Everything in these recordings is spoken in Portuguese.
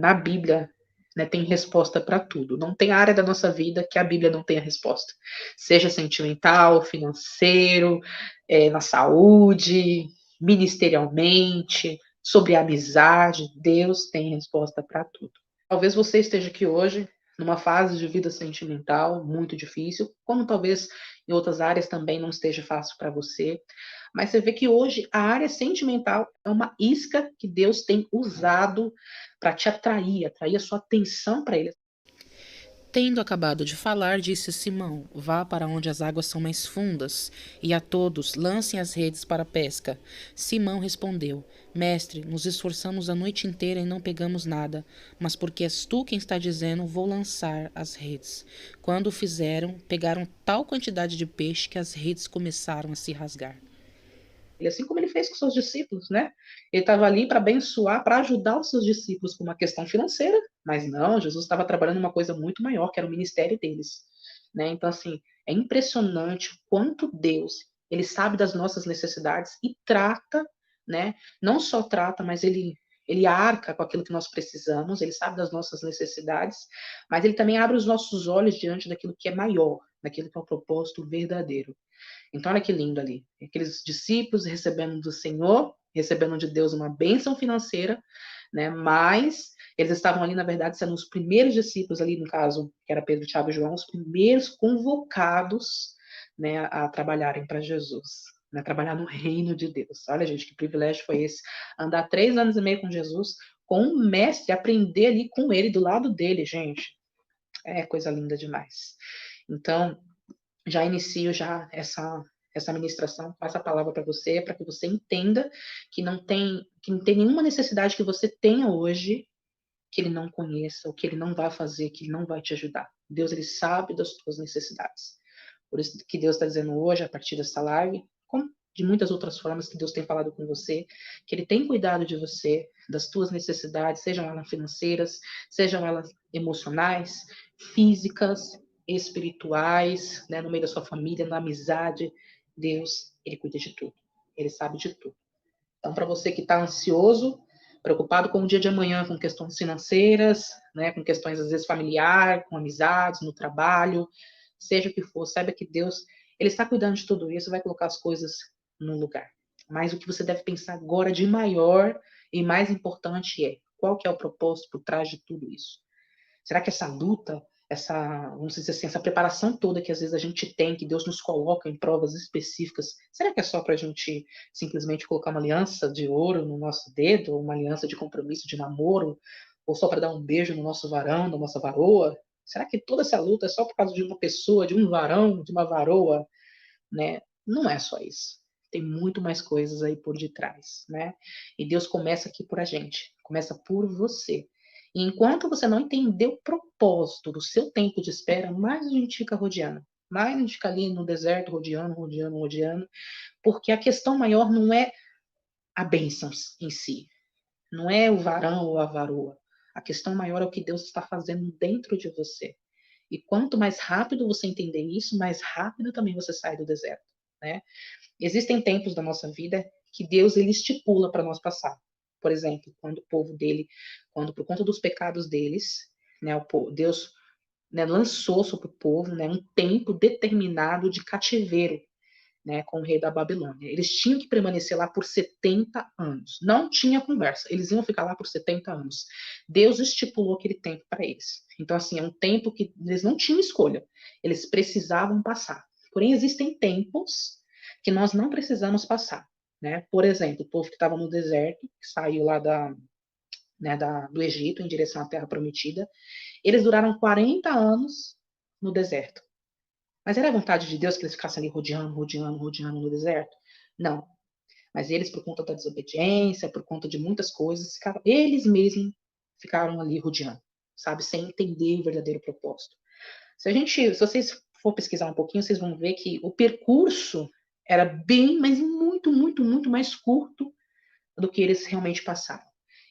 na Bíblia, né, tem resposta para tudo. Não tem área da nossa vida que a Bíblia não tenha resposta. Seja sentimental, financeiro, na saúde, ministerialmente, sobre a amizade. Deus tem resposta para tudo. Talvez você esteja aqui hoje numa fase de vida sentimental muito difícil, como talvez em outras áreas também não esteja fácil para você. Mas você vê que hoje a área sentimental é uma isca que Deus tem usado para te atrair a sua atenção para Ele. Tendo acabado de falar, disse Simão: Vá para onde as águas são mais fundas, e a todos lancem as redes para a pesca. Simão respondeu: Mestre, nos esforçamos a noite inteira e não pegamos nada, mas porque és tu quem está dizendo, vou lançar as redes. Quando o fizeram, pegaram tal quantidade de peixe que as redes começaram a se rasgar. Assim como ele fez com seus discípulos, né? Ele estava ali para abençoar, para ajudar os seus discípulos com uma questão financeira, mas não, Jesus estava trabalhando uma coisa muito maior, que era o ministério deles, né? Então, assim, é impressionante o quanto Deus, ele sabe das nossas necessidades e trata, né? Não só trata, mas ele arca com aquilo que nós precisamos, ele sabe das nossas necessidades, mas ele também abre os nossos olhos diante daquilo que é maior, daquilo que é o propósito verdadeiro. Então, olha que lindo ali. Aqueles discípulos recebendo do Senhor, recebendo de Deus uma bênção financeira, né? Mas eles estavam ali, na verdade, sendo os primeiros discípulos ali, no caso, que era Pedro, Tiago e João, os primeiros convocados, né, a trabalharem para Jesus, né, trabalhar no reino de Deus. Olha, gente, que privilégio foi esse. Andar 3 anos e meio com Jesus, com um mestre, aprender ali com ele, do lado dele, gente. É coisa linda demais. Então, já inicio já essa ministração, passo a palavra para que você entenda que não tem nenhuma necessidade que você tenha hoje que ele não conheça, ou que ele não vai fazer, que ele não vai te ajudar. Deus, ele sabe das tuas necessidades. Por isso que Deus está dizendo hoje, a partir dessa live, como de muitas outras formas que Deus tem falado com você, que ele tem cuidado de você, das tuas necessidades, sejam elas financeiras, sejam elas emocionais, físicas, espirituais, né, no meio da sua família, na amizade. Deus, ele cuida de tudo. Ele sabe de tudo. Então, para você que está ansioso, preocupado com o dia de amanhã, com questões financeiras, né, com questões às vezes familiar, com amizades, no trabalho, seja o que for, saiba que Deus, ele está cuidando de tudo isso, vai colocar as coisas no lugar. Mas o que você deve pensar agora de maior e mais importante é, qual que é o propósito por trás de tudo isso? Será que essa luta, vamos dizer assim, essa preparação toda que às vezes a gente tem, que Deus nos coloca em provas específicas, será que é só para a gente simplesmente colocar uma aliança de ouro no nosso dedo, ou uma aliança de compromisso de namoro, ou só para dar um beijo no nosso varão, na nossa varoa? Será que toda essa luta é só por causa de uma pessoa, de um varão, de uma varoa, né? Não é só isso. Tem muito mais coisas aí por detrás, né? E Deus começa aqui por a gente, começa por você. E enquanto você não entender o propósito do seu tempo de espera, mais a gente fica rodeando. Mais a gente fica ali no deserto, rodeando, rodeando, rodeando. Porque a questão maior não é a bênção em si. Não é o varão ou a varoa. A questão maior é o que Deus está fazendo dentro de você. E quanto mais rápido você entender isso, mais rápido também você sai do deserto, né? Existem tempos da nossa vida que Deus ele estipula para nós passar. Por exemplo, quando o povo dele, quando por conta dos pecados deles, né, Deus, né, lançou sobre o povo, né, um tempo determinado de cativeiro, né, com o rei da Babilônia. Eles tinham que permanecer lá por 70 anos. Não tinha conversa. Eles iam ficar lá por 70 anos. Deus estipulou aquele tempo para eles. Então, assim, é um tempo que eles não tinham escolha. Eles precisavam passar. Porém, existem tempos que nós não precisamos passar. Né? Por exemplo, o povo que estava no deserto, que saiu lá do Egito em direção à Terra Prometida, eles duraram 40 anos no deserto. Mas era a vontade de Deus que eles ficassem ali rodeando, rodeando, rodeando no deserto? Não. Mas eles, por conta da desobediência, por conta de muitas coisas, eles mesmos ficaram ali rodeando, sabe? Sem entender o verdadeiro propósito. Se vocês for pesquisar um pouquinho, vocês vão ver que o percurso era bem, mas muito, muito, muito mais curto do que eles realmente passaram.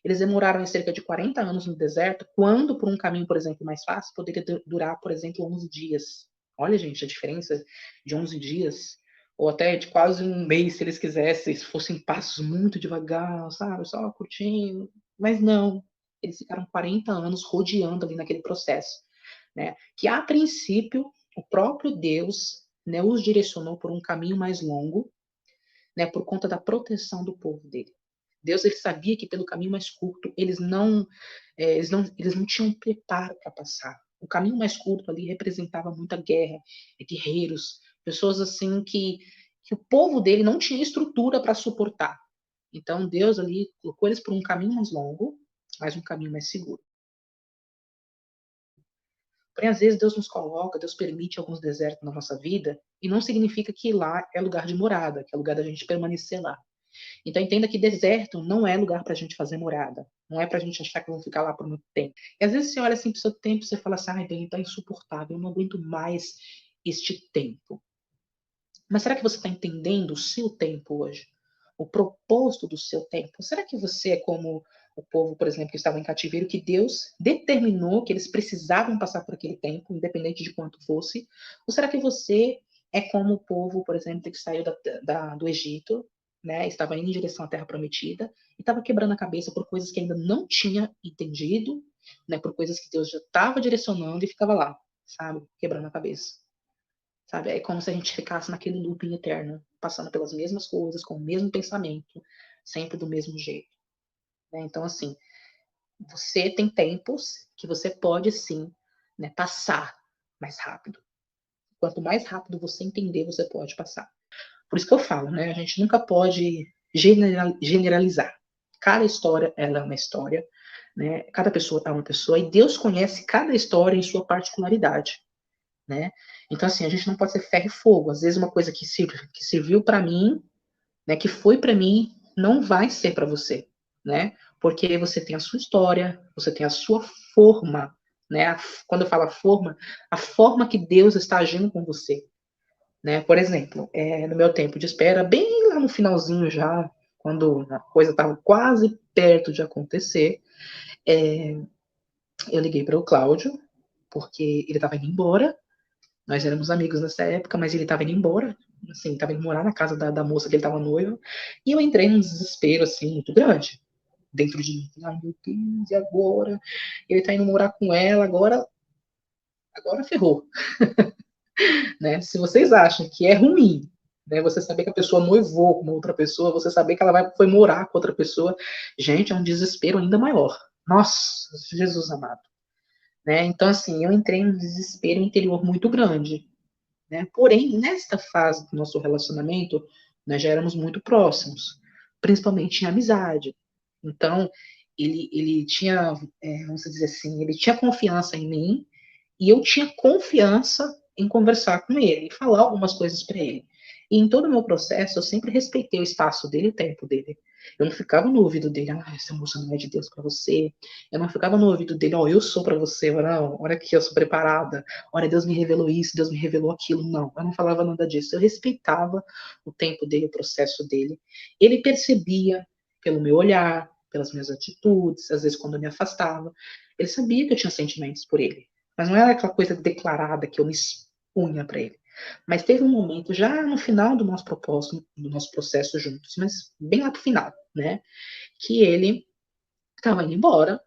Eles demoraram cerca de 40 anos no deserto, quando por um caminho, por exemplo, mais fácil, poderia durar, por exemplo, 11 dias. Olha, gente, a diferença de 11 dias, ou até de quase um mês, se eles quisessem, se fossem passos muito devagar, sabe, só curtindo. Mas não. Eles ficaram 40 anos rodeando ali naquele processo, né? Que a princípio o próprio Deus, né, os direcionou por um caminho mais longo, né, por conta da proteção do povo dele. Deus ele sabia que pelo caminho mais curto eles não tinham preparo para passar. O caminho mais curto ali representava muita guerra, guerreiros, pessoas assim que o povo dele não tinha estrutura para suportar. Então Deus ali colocou eles por um caminho mais longo, mas um caminho mais seguro. Porém, às vezes Deus nos coloca, Deus permite alguns desertos na nossa vida, e não significa que lá é lugar de morada, que é lugar da gente permanecer lá. Então entenda que deserto não é lugar para a gente fazer morada. Não é para a gente achar que vão ficar lá por muito tempo. E às vezes você olha assim para o seu tempo e você fala assim, ai, bem, tá insuportável, eu não aguento mais este tempo. Mas será que você está entendendo o seu tempo hoje? O propósito do seu tempo? Será que você é como o povo, por exemplo, que estava em cativeiro, que Deus determinou que eles precisavam passar por aquele tempo, independente de quanto fosse? Ou será que você é como o povo, por exemplo, que saiu do Egito, né, estava indo em direção à Terra Prometida, e estava quebrando a cabeça por coisas que ainda não tinha entendido, né, por coisas que Deus já estava direcionando e ficava lá, sabe, quebrando a cabeça? Sabe? É como se a gente ficasse naquele looping eterno, passando pelas mesmas coisas, com o mesmo pensamento, sempre do mesmo jeito. Né? Então, assim, você tem tempos que você pode sim, né, passar mais rápido. Quanto mais rápido você entender, você pode passar. Por isso que eu falo, né? A gente nunca pode generalizar. Cada história ela é uma história, né? Cada pessoa é uma pessoa e Deus conhece cada história em sua particularidade. Né? Então, assim, a gente não pode ser ferro e fogo. Às vezes, uma coisa que serviu para mim, né, que foi para mim, não vai ser para você, né? Porque você tem a sua história, você tem a sua forma, né? Quando eu falo forma, a forma que Deus está agindo com você, né? Por exemplo, no meu tempo de espera, bem lá no finalzinho já, quando a coisa estava quase perto de acontecer, eu liguei para o Cláudio, porque ele estava indo embora. Nós éramos amigos nessa época, mas ele estava indo embora, assim, estava indo morar na casa da moça que ele estava noivo, e eu entrei num desespero, assim, muito grande, dentro de mim. Ai, meu Deus, e agora? Ele tá indo morar com ela, agora ferrou, né? Se vocês acham que é ruim, né, você saber que a pessoa noivou com uma outra pessoa, você saber que ela foi morar com outra pessoa, gente, é um desespero ainda maior. Nossa, Jesus amado. Né? Então, assim, eu entrei num desespero interior muito grande. Né? Porém, nesta fase do nosso relacionamento, nós já éramos muito próximos, principalmente em amizade. Então, ele tinha, vamos dizer assim, ele tinha confiança em mim e eu tinha confiança em conversar com ele e falar algumas coisas para ele. E em todo o meu processo, eu sempre respeitei o espaço dele e o tempo dele. Eu não ficava no ouvido dele, ah, essa moça não é de Deus para você. Eu não ficava no ouvido dele, ó, oh, eu sou para você. Não, olha aqui, eu sou preparada. Olha, Deus me revelou isso, Deus me revelou aquilo. Não, eu não falava nada disso. Eu respeitava o tempo dele, o processo dele. Ele percebia pelo meu olhar, pelas minhas atitudes, às vezes quando eu me afastava. Ele sabia que eu tinha sentimentos por ele. Mas não era aquela coisa declarada que eu me expunha para ele. Mas teve um momento, já no final do nosso propósito, do nosso processo juntos, mas bem lá pro final, né? Que ele estava indo embora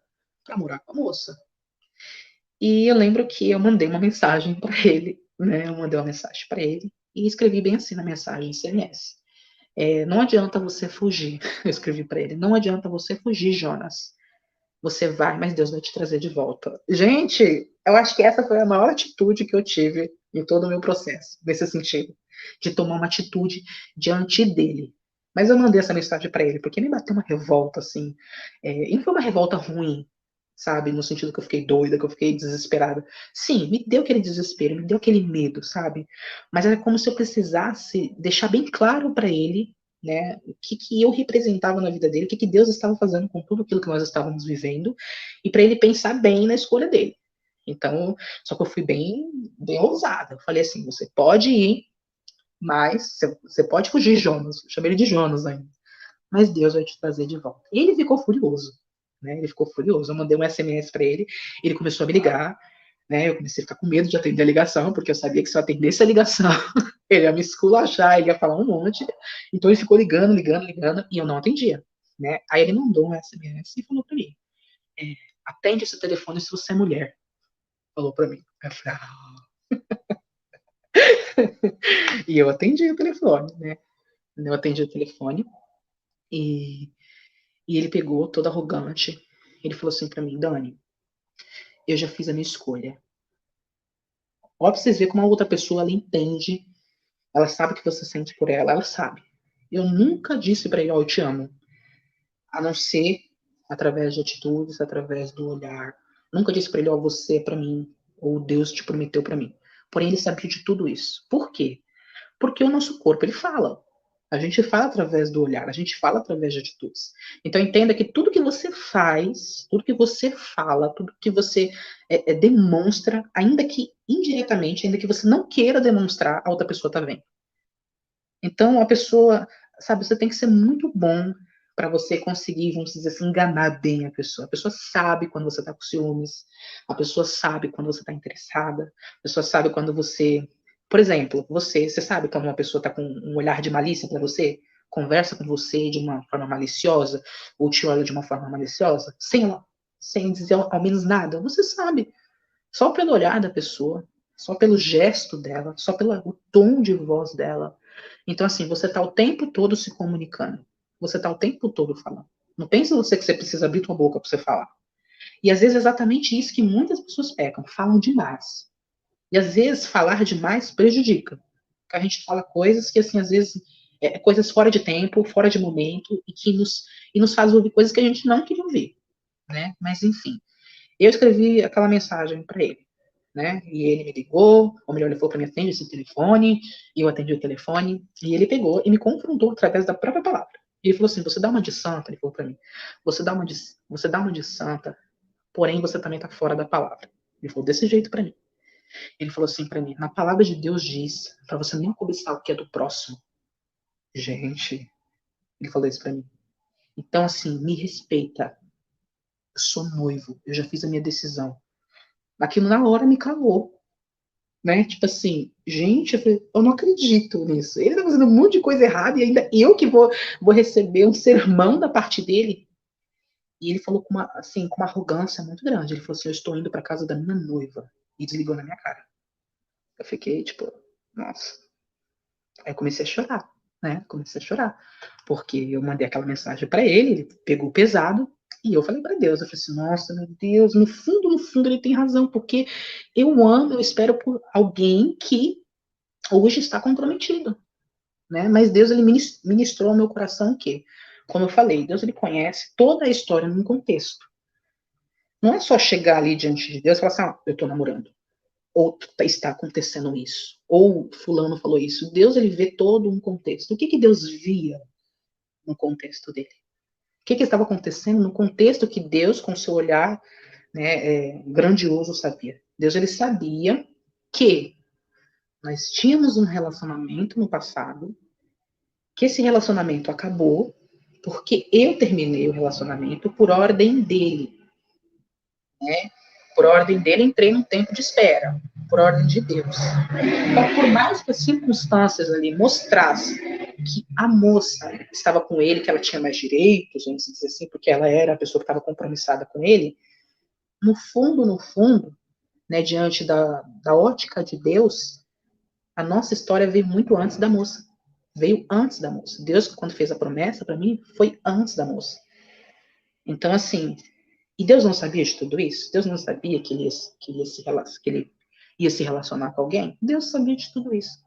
para morar com a moça. E eu lembro que eu mandei uma mensagem para ele, né? Eu mandei uma mensagem para ele e escrevi bem assim na mensagem SMS. Não adianta você fugir. Eu escrevi para ele. Não adianta você fugir, Jonas. Você vai, mas Deus vai te trazer de volta. Gente, eu acho que essa foi a maior atitude que eu tive em todo o meu processo, nesse sentido, de tomar uma atitude diante dele. Mas eu mandei essa mensagem para ele, porque me bateu uma revolta, assim. E não foi uma revolta ruim, sabe? No sentido que eu fiquei doida, que eu fiquei desesperada. Sim, me deu aquele desespero, me deu aquele medo, sabe? Mas era como se eu precisasse deixar bem claro para ele, né, o que eu representava na vida dele, o que Deus estava fazendo com tudo aquilo que nós estávamos vivendo, e para ele pensar bem na escolha dele. Então, só que eu fui bem ousada. Eu falei assim: você pode ir, mas você pode fugir, Jonas. Eu chamei ele de Jonas ainda. Mas Deus vai te trazer de volta. E ele ficou furioso. Né? Ele ficou furioso. Eu mandei um SMS para ele, ele começou a me ligar. Né? Eu comecei a ficar com medo de atender a ligação, porque eu sabia que se eu atendesse a ligação, ele ia me esculachar, ele ia falar um monte. Então ele ficou ligando, e eu não atendia. Né? Aí ele mandou um SMS e falou para mim: Atende esse telefone se você é mulher. Falou pra mim. Eu falei, E eu atendi o telefone, né? Eu atendi o telefone e, e ele pegou, todo arrogante. Ele falou assim pra mim, Dani, eu já fiz a minha escolha. Ó, pra vocês verem como a outra pessoa, ela entende, ela sabe o que você sente por ela, ela sabe. Eu nunca disse pra ele, ó, eu te amo. A não ser através de atitudes, através do olhar. Nunca disse pra ele, ó, você é pra mim, ou Deus te prometeu pra mim. Porém, ele sabia de tudo isso. Por quê? Porque o nosso corpo, ele fala. A gente fala através do olhar, a gente fala através de atitudes. Então entenda que tudo que você faz, tudo que você fala, tudo que você demonstra, ainda que indiretamente, ainda que você não queira demonstrar, a outra pessoa está vendo. Então a pessoa, sabe, você tem que ser muito bom para você conseguir, vamos dizer assim, enganar bem a pessoa. A pessoa sabe quando você está com ciúmes, a pessoa sabe quando você está interessada, a pessoa sabe quando você, por exemplo, você sabe quando uma pessoa está com um olhar de malícia para você, conversa com você de uma forma maliciosa, ou te olha de uma forma maliciosa, sem dizer ao menos nada, você sabe. Só pelo olhar da pessoa, só pelo gesto dela, só pelo tom de voz dela. Então, assim, você está o tempo todo se comunicando. Você está o tempo todo falando. Não pensa você que você precisa abrir tua boca para você falar. E às vezes é exatamente isso que muitas pessoas pecam, falam demais. E às vezes falar demais prejudica. Porque a gente fala coisas que, assim, às vezes, coisas fora de tempo, fora de momento, e nos faz ouvir coisas que a gente não queria ouvir, né? Mas, enfim, eu escrevi aquela mensagem para ele, né? E ele me ligou, ou melhor, ele falou para mim, atende esse telefone, e eu atendi o telefone, e ele pegou e me confrontou através da própria palavra. E ele falou assim, você dá uma de santa, ele falou para mim, você dá uma de santa, porém você também tá fora da palavra. Ele falou desse jeito para mim. Ele falou assim para mim, na palavra de Deus diz, para você nem cobiçar o que é do próximo. Gente, ele falou isso para mim. Então, assim, me respeita. Eu sou noivo, eu já fiz a minha decisão. Aquilo na hora me calou. Né? Tipo assim, gente, eu não acredito nisso. Ele tá fazendo um monte de coisa errada e ainda eu que vou receber um sermão da parte dele. E ele falou com uma arrogância muito grande. Ele falou assim: eu estou indo para casa da minha noiva. E desligou na minha cara. Eu fiquei, tipo, nossa. Aí eu comecei a chorar, né? Comecei a chorar. Porque eu mandei aquela mensagem para ele, ele pegou pesado. E eu falei para Deus, eu falei assim, nossa, meu Deus, no fundo ele tem razão, porque eu amo, eu espero por alguém que hoje está comprometido, né? Mas Deus, ele ministrou ao meu coração o quê? Como eu falei, Deus, ele conhece toda a história num contexto. Não é só chegar ali diante de Deus e falar assim, eu estou namorando. Ou está acontecendo isso. Ou fulano falou isso. Deus, ele vê todo um contexto. O que Deus via no contexto dele? O que estava acontecendo no contexto que Deus, com seu olhar, né, grandioso, sabia? Deus, ele sabia que nós tínhamos um relacionamento no passado, que esse relacionamento acabou, porque eu terminei o relacionamento por ordem dele, né? Por ordem dele, entrei num tempo de espera, por ordem de Deus. Então, por mais que as circunstâncias ali mostrassem que a moça estava com ele, que ela tinha mais direitos, vamos dizer assim, porque ela era a pessoa que estava compromissada com ele, no fundo, né, diante da ótica de Deus, a nossa história veio muito antes da moça. Veio antes da moça. Deus, quando fez a promessa para mim, foi antes da moça. Então, assim, e Deus não sabia de tudo isso? Deus não sabia que ele ia se relacionar com alguém? Deus sabia de tudo isso.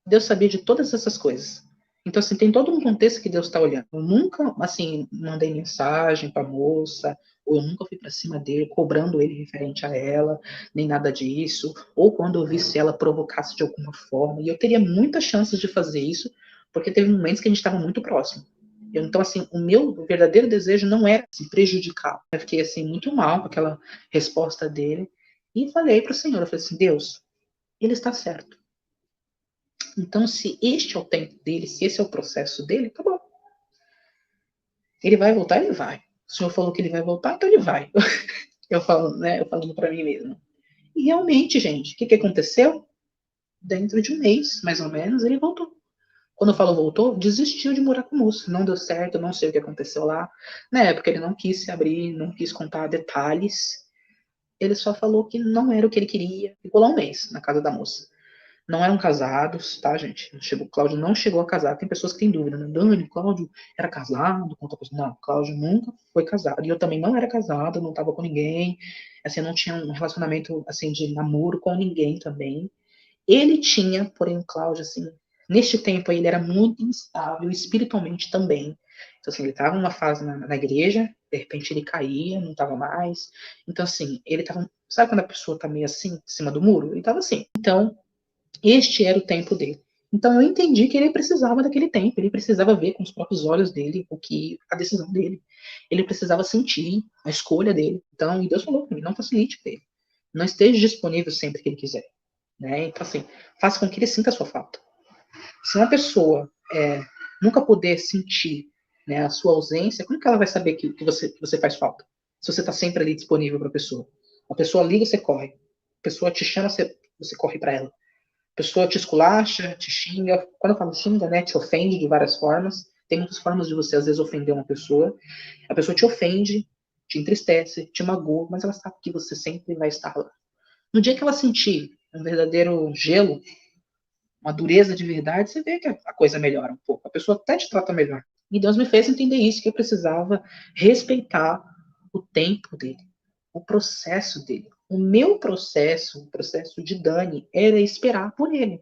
Deus sabia de todas essas coisas. Então, assim, tem todo um contexto que Deus está olhando. Eu nunca, assim, mandei mensagem para a moça, ou eu nunca fui para cima dele, cobrando ele referente a ela, nem nada disso, ou quando eu vi se ela provocasse de alguma forma. E eu teria muitas chances de fazer isso, porque teve momentos que a gente estava muito próximo. Então, assim, o meu verdadeiro desejo não era se prejudicar. Eu fiquei, assim, muito mal com aquela resposta dele. E falei para o Senhor, eu falei assim, Deus, ele está certo. Então, se este é o tempo dele, se esse é o processo dele, tá bom. Ele vai voltar, ele vai. O Senhor falou que ele vai voltar, então ele vai. Eu falo, né? Eu falando para mim mesmo. E realmente, gente, o que aconteceu? Dentro de um mês, mais ou menos, ele voltou. Quando eu falo voltou, desistiu de morar com o moço. Não deu certo, não sei o que aconteceu lá. Na época ele não quis se abrir, não quis contar detalhes. Ele só falou que não era o que ele queria. Ficou lá um mês na casa da moça. Não eram casados, tá, gente? Cláudio não chegou a casar. Tem pessoas que têm dúvida, né? Dani, Cláudio era casado com outra pessoa. Não, Cláudio nunca foi casado. E eu também não era casado, não estava com ninguém. Assim, eu não tinha um relacionamento, assim, de namoro com ninguém também. Ele tinha, porém, o Cláudio, assim, neste tempo aí, ele era muito instável espiritualmente também. Então, assim, ele estava numa fase na igreja, de repente ele caía, não estava mais. Então, assim, ele estava. Sabe quando a pessoa tá meio assim, em cima do muro? Ele estava assim. Então, este era o tempo dele. Então eu entendi que ele precisava daquele tempo, ele precisava ver com os próprios olhos dele o que a decisão dele. Ele precisava sentir a escolha dele. Então, e Deus falou para mim, não facilite para ele. Não esteja disponível sempre que ele quiser. Né? Então, assim, faça com que ele sinta a sua falta. Se uma pessoa nunca puder sentir, né, a sua ausência, como que ela vai saber que você faz falta? Se você está sempre ali disponível para a pessoa. A pessoa liga, você corre. A pessoa te chama, você corre para ela. A pessoa te esculacha, te xinga. Quando eu falo xinga, né, te ofende de várias formas. Tem muitas formas de você, às vezes, ofender uma pessoa. A pessoa te ofende, te entristece, te magoa, mas ela sabe que você sempre vai estar lá. No dia que ela sentir um verdadeiro gelo, uma dureza de verdade, você vê que a coisa melhora um pouco. A pessoa até te trata melhor. E Deus me fez entender isso, que eu precisava respeitar o tempo dele, o processo dele. O meu processo, o processo de Dani, era esperar por ele.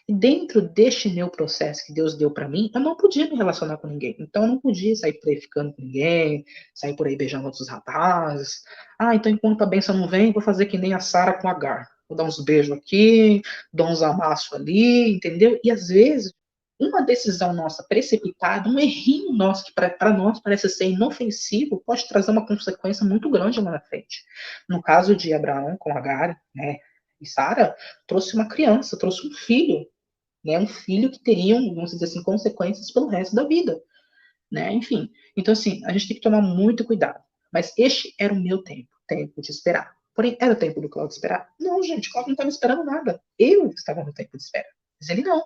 E dentro deste meu processo que Deus deu para mim, eu não podia me relacionar com ninguém. Então eu não podia sair por aí ficando com ninguém, sair por aí beijando outros rapazes. Ah, então enquanto a benção não vem, vou fazer que nem a Sara com Agar. Vou dar uns beijos aqui, dou uns amassos ali, entendeu? E às vezes, uma decisão nossa precipitada, um errinho nosso que para nós parece ser inofensivo, pode trazer uma consequência muito grande lá na frente. No caso de Abraão com Agar, né, e Sara, trouxe uma criança, trouxe um filho, né, um filho que teria, vamos dizer assim, consequências pelo resto da vida, né, enfim. Então, assim, a gente tem que tomar muito cuidado. Mas este era o meu tempo de esperar. Porém, era o tempo do Cláudio esperar? Não, gente, Cláudio não estava esperando nada. Eu estava no tempo de espera. Mas ele não.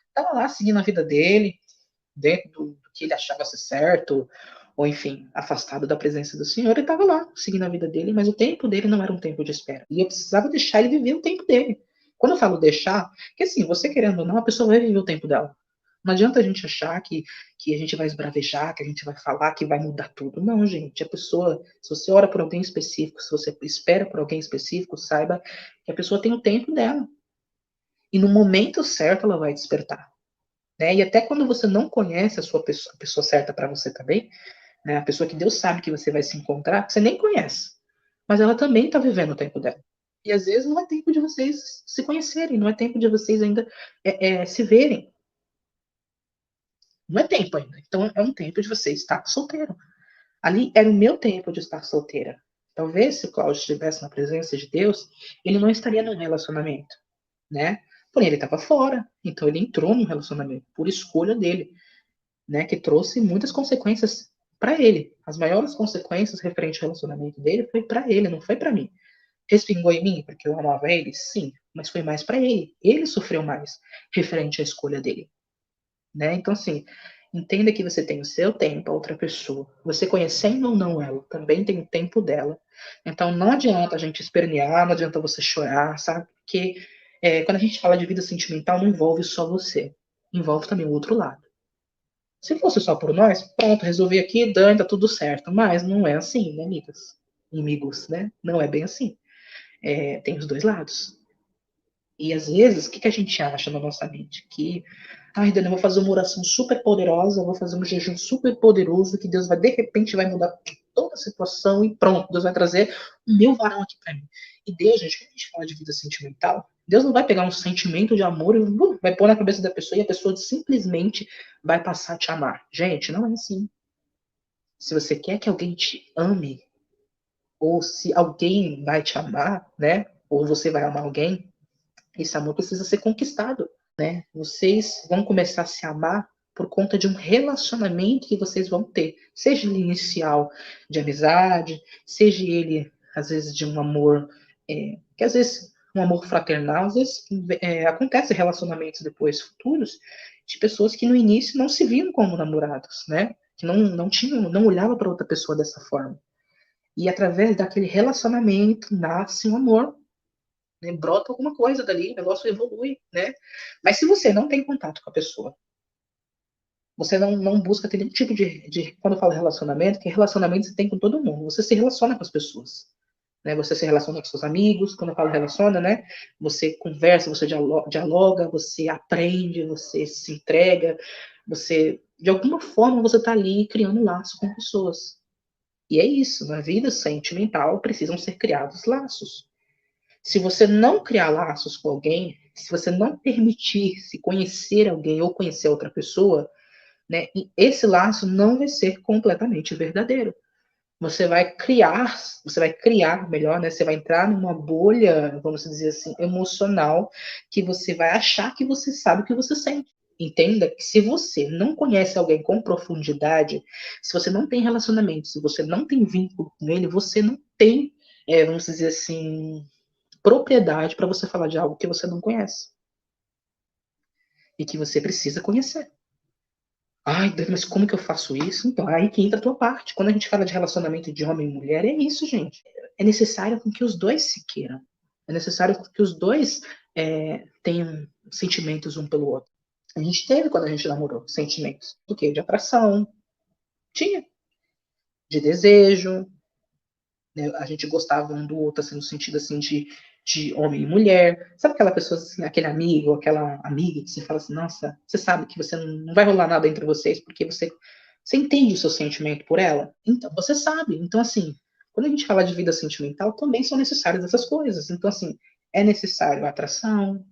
Estava lá seguindo a vida dele, dentro do que ele achava ser certo, ou enfim, afastado da presença do Senhor, ele estava lá, seguindo a vida dele, mas o tempo dele não era um tempo de espera. E eu precisava deixar ele viver o tempo dele. Quando eu falo deixar, que assim, você querendo ou não, a pessoa vai viver o tempo dela. Não adianta a gente achar que a gente vai esbravejar, que a gente vai falar, que vai mudar tudo. Não, gente. A pessoa, se você ora por alguém específico, se você espera por alguém específico, saiba que a pessoa tem o tempo dela. E no momento certo ela vai despertar. Né? E até quando você não conhece a pessoa certa para você também, né? A pessoa que Deus sabe que você vai se encontrar, que você nem conhece, mas ela também está vivendo o tempo dela. E às vezes não é tempo de vocês se conhecerem, não é tempo de vocês ainda se verem. Não é tempo ainda. Então é um tempo de você estar solteiro. Ali era o meu tempo de estar solteira. Talvez se o Cláudio estivesse na presença de Deus, ele não estaria num relacionamento, né? Porém, ele estava fora, então ele entrou num relacionamento por escolha dele, né? Que trouxe muitas consequências para ele. As maiores consequências referente ao relacionamento dele foi para ele, não foi para mim. Respingou em mim porque eu amava ele? Sim, mas foi mais para ele. Ele sofreu mais referente à escolha dele, né? Então, assim, entenda que você tem o seu tempo, a outra pessoa. Você conhecendo ou não ela, também tem o tempo dela. Então, não adianta a gente espernear, não adianta você chorar, sabe? Porque quando a gente fala de vida sentimental, não envolve só você. Envolve também o outro lado. Se fosse só por nós, pronto, resolvi aqui, Dani, tá tudo certo. Mas não é assim, né, amigas? Amigos, né? Não é bem assim. Tem os dois lados. E às vezes, o que a gente acha na nossa mente? Que, ai, Dani, eu vou fazer uma oração super poderosa, eu vou fazer um jejum super poderoso, que Deus vai, de repente, vai mudar toda a situação e pronto, Deus vai trazer o meu varão aqui pra mim. E Deus, gente, quando a gente fala de vida sentimental, Deus não vai pegar um sentimento de amor e vai pôr na cabeça da pessoa e a pessoa simplesmente vai passar a te amar. Gente, não é assim. Se você quer que alguém te ame, ou se alguém vai te amar, né? Ou você vai amar alguém, esse amor precisa ser conquistado, né? Vocês vão começar a se amar por conta de um relacionamento que vocês vão ter, seja ele inicial de amizade, seja ele às vezes de um amor que às vezes um amor fraternal, às vezes acontece relacionamentos depois futuros de pessoas que no início não se viam como namorados, né? Que não olhava para outra pessoa dessa forma. E através daquele relacionamento nasce um amor, né? Brota alguma coisa dali, o negócio evolui, né? Mas se você não tem contato com a pessoa, você não busca ter nenhum tipo quando eu falo relacionamento, que relacionamento você tem com todo mundo, você se relaciona com as pessoas. Né? Você se relaciona com seus amigos, quando eu falo relaciona, né? Você conversa, você dialoga, você aprende, você se entrega, você, de alguma forma, você está ali criando um laço com pessoas. E é isso, na vida sentimental precisam ser criados laços. Se você não criar laços com alguém, se você não permitir se conhecer alguém ou conhecer outra pessoa, né, esse laço não vai ser completamente verdadeiro. Você vai criar melhor, né? Você vai entrar numa bolha, vamos dizer assim, emocional, que você vai achar que você sabe o que você sente. Entenda que se você não conhece alguém com profundidade, se você não tem relacionamento, se você não tem vínculo com ele, você não tem, vamos dizer assim, propriedade para você falar de algo que você não conhece e que você precisa conhecer. Ai, Deus, mas como que eu faço isso? Então, aí que entra a tua parte. Quando a gente fala de relacionamento de homem e mulher, é isso, gente. É necessário que os dois se queiram. É necessário que os dois tenham sentimentos um pelo outro. A gente teve, quando a gente namorou, sentimentos. Do quê? De atração. Tinha. De desejo. Né? A gente gostava um do outro, assim, no sentido, assim, de homem e mulher. Sabe aquela pessoa, assim, aquele amigo, aquela amiga que você fala assim, nossa, você sabe que você não vai rolar nada entre vocês porque você entende o seu sentimento por ela? Então, você sabe. Então, assim, quando a gente fala de vida sentimental, também são necessárias essas coisas. Então, assim, é necessário a atração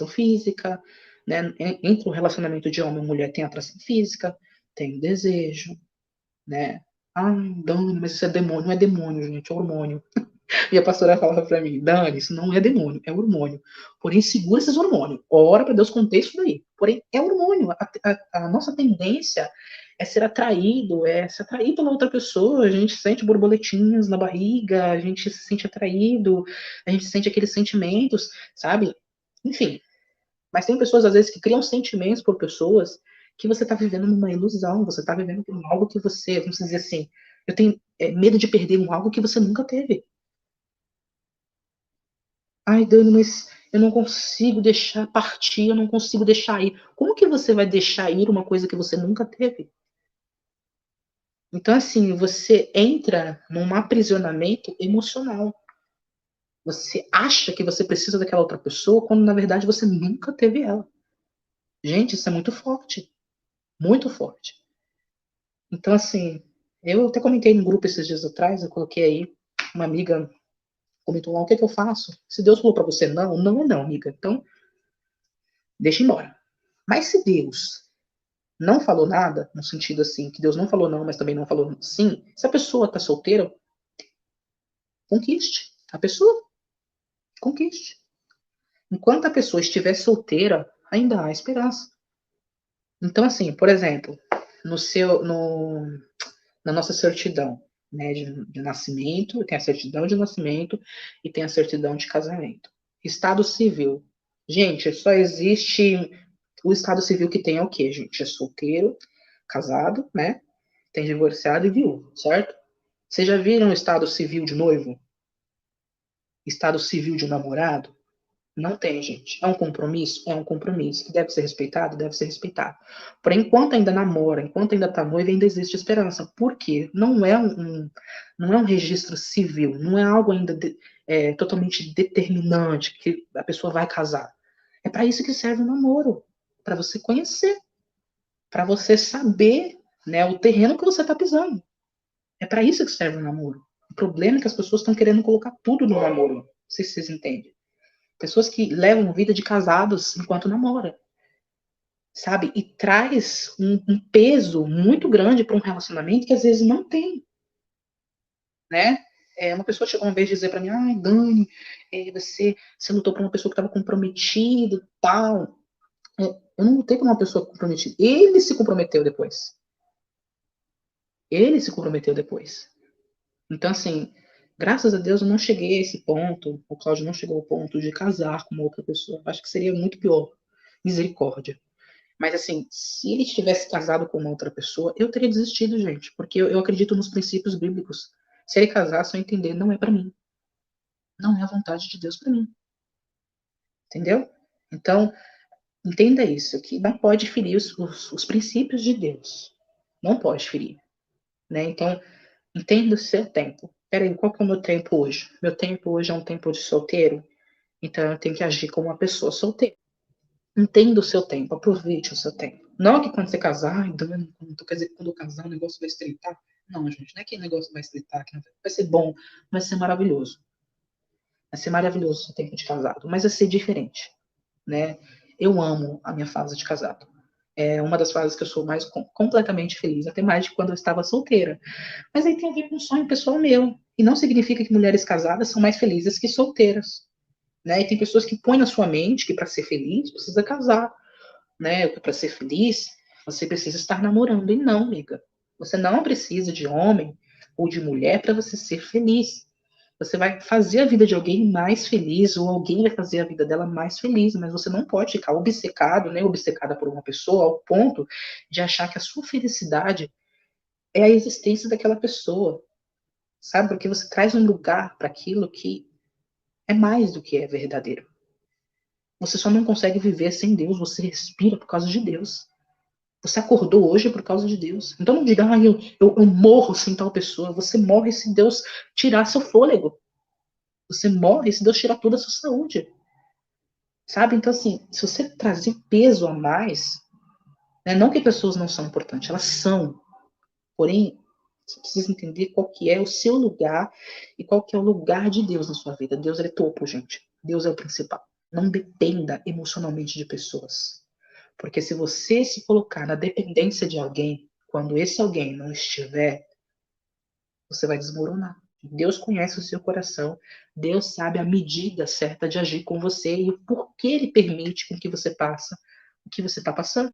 física, né? Entre o relacionamento de homem e mulher tem atração física, tem o desejo, né? Ah, Dani, mas isso é demônio. Não é demônio, gente, é hormônio. E a pastora falava pra mim, Dani, isso não é demônio, é hormônio. Porém, segura esses hormônios. Ora para Deus conter isso daí. Porém, é hormônio. A nossa tendência é ser atraído, é se atrair pela outra pessoa. A gente sente borboletinhas na barriga, a gente se sente atraído, a gente sente aqueles sentimentos, sabe? Enfim. Mas tem pessoas, às vezes, que criam sentimentos por pessoas que você está vivendo numa ilusão, você está vivendo por algo que você, vamos dizer assim, eu tenho medo de perder algo que você nunca teve. Ai, Dani, mas eu não consigo deixar partir, eu não consigo deixar ir. Como que você vai deixar ir uma coisa que você nunca teve? Então, assim, você entra num aprisionamento emocional. Você acha que você precisa daquela outra pessoa, quando na verdade você nunca teve ela. Gente, isso é muito forte. Muito forte. Então, assim, eu até comentei no grupo esses dias atrás, eu coloquei aí, uma amiga comentou lá, o que é que eu faço? Se Deus falou pra você não, não é não, amiga. Então, deixa embora. Mas se Deus não falou nada, no sentido assim, que Deus não falou não, mas também não falou sim, se a pessoa tá solteira, conquiste. A pessoa, conquiste. Enquanto a pessoa estiver solteira, ainda há esperança. Então, assim, por exemplo, no seu, no, na nossa certidão, né, de nascimento, tem a certidão de nascimento e tem a certidão de casamento. Estado civil. Gente, só existe o estado civil que tem é o quê, gente? É solteiro, casado, né? Tem divorciado e viúvo, certo? Vocês já viram o estado civil de noivo? Estado civil de namorado? Não tem, gente. É um compromisso? É um compromisso. Que deve ser respeitado? Deve ser respeitado. Porém, enquanto ainda namora, enquanto ainda está noiva, ainda existe esperança. Por quê? Não é um registro civil, não é algo ainda totalmente determinante que a pessoa vai casar. É para isso que serve o namoro. Para você conhecer, para você saber, né, o terreno que você está pisando. É para isso que serve o namoro. O problema é que as pessoas estão querendo colocar tudo no namoro. Não sei se vocês entendem. Pessoas que levam vida de casados enquanto namora, sabe? E traz um peso muito grande para um relacionamento que às vezes não tem, né? Uma pessoa chegou uma vez dizer para mim, ai, Dani, você lutou por uma pessoa que estava comprometida e tal. Eu não lutei por uma pessoa comprometida. Ele se comprometeu depois. Ele se comprometeu depois. Então, assim, graças a Deus eu não cheguei a esse ponto, o Cláudio não chegou ao ponto de casar com uma outra pessoa. Acho que seria muito pior. Misericórdia. Mas assim, se ele tivesse casado com uma outra pessoa, eu teria desistido, gente, porque eu acredito nos princípios bíblicos. Se ele casasse, eu entender, não é para mim. Não é a vontade de Deus para mim. Entendeu? Então, entenda isso, que não pode ferir os princípios de Deus. Não pode ferir. Né? Então, entenda o seu tempo. Peraí, qual que é o meu tempo hoje? Meu tempo hoje é um tempo de solteiro, então eu tenho que agir como uma pessoa solteira. Entenda o seu tempo, aproveite o seu tempo. Não que quando você casar, então, quer dizer que quando eu casar o negócio vai estreitar. Não, gente, não é que o negócio vai estreitar, que vai ser bom, vai ser maravilhoso. Vai ser maravilhoso o seu tempo de casado, mas vai ser diferente, né? Eu amo a minha fase de casado. É uma das fases que eu sou mais completamente feliz, até mais de quando eu estava solteira. Mas aí tem a ver com um sonho pessoal meu. E não significa que mulheres casadas são mais felizes que solteiras. Né? E tem pessoas que põem na sua mente que para ser feliz precisa casar. Né? Para ser feliz, você precisa estar namorando. E não, amiga. Você não precisa de homem ou de mulher para você ser feliz. Você vai fazer a vida de alguém mais feliz, ou alguém vai fazer a vida dela mais feliz, mas você não pode ficar obcecado, né, obcecada por uma pessoa, ao ponto de achar que a sua felicidade é a existência daquela pessoa, sabe? Porque você traz um lugar para aquilo que é mais do que é verdadeiro. Você só não consegue viver sem Deus, você respira por causa de Deus. Você acordou hoje por causa de Deus. Então não diga, eu morro sem tal pessoa. Você morre se Deus tirar seu fôlego. Você morre se Deus tirar toda a sua saúde. Sabe? Então, assim, se você trazer peso a mais, né, não que pessoas não são importantes, elas são. Porém, você precisa entender qual que é o seu lugar e qual que é o lugar de Deus na sua vida. Deus é topo, gente. Deus é o principal. Não dependa emocionalmente de pessoas. Porque se você se colocar na dependência de alguém, quando esse alguém não estiver, você vai desmoronar. Deus conhece o seu coração. Deus sabe a medida certa de agir com você e o porquê ele permite com que você passe o que você está passando.